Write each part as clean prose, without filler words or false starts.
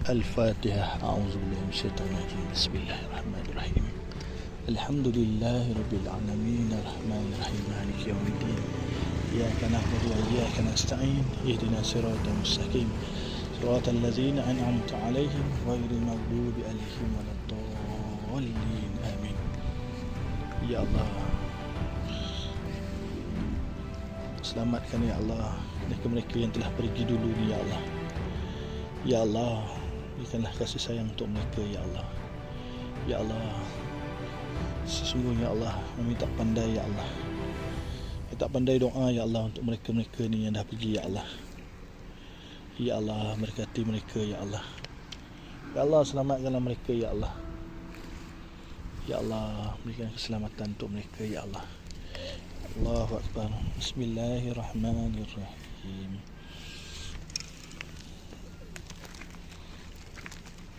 الفاتحة. أعوذ بالله من الشيطان الرجيم. بسم الله الرحمن الرحيم. الحمد لله رب العالمين الرحمن الرحيم مالك يوم الدين إياك نعبد وإياك نستعين اهدنا الصراط المستقيم صراط الذين أنعمت عليهم غير المغضوب عليهم ولا الضالين آمين. Ya Allah, selamatkan ya Allah mereka-mereka yang telah pergi dulu ni ya Allah. Ya Allah, berikanlah kasih sayang untuk mereka ya Allah. Ya Allah, sesungguhnya Allah kami tak pandai ya Allah. Kami tak pandai doa ya Allah untuk mereka-mereka ni yang dah pergi ya Allah. Ya Allah, berkati mereka ya Allah. Ya Allah, selamatkanlah mereka ya Allah. Ya Allah, berikan keselamatan untuk mereka ya Allah. Allahu Akbar. Bismillahirrahmanirrahim.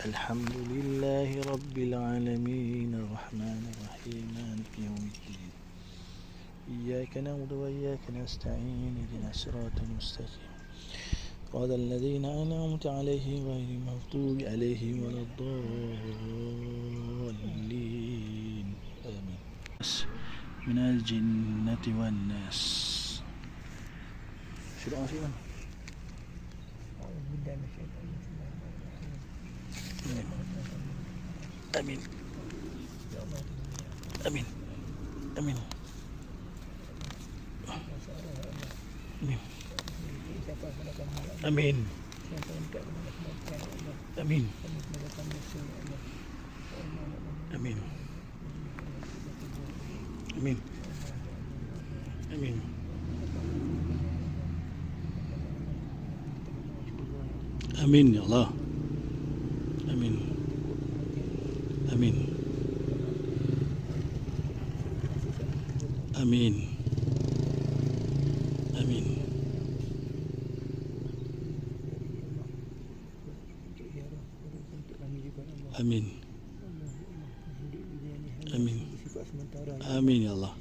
Alhamdulillahi Rabbil Alamin Ar-Rahmanir-Rahim Maliki Yawmiddin Iyyaka na'budu wa iyyaka nasta'in ihdinas siratal mustaqim Siratal ladzina an'amta 'alaihim ghairil maghdubi 'alaihim waladdallin. Amin. Minal jinnati wan nas. Syukur Amin. Amin. Amin. Amin. Amin. Amin. Amin. Amin. Amin. Amin ya Allah. Amin. Amin. Amin. Amin. Amin. Amin. Amin ya Allah.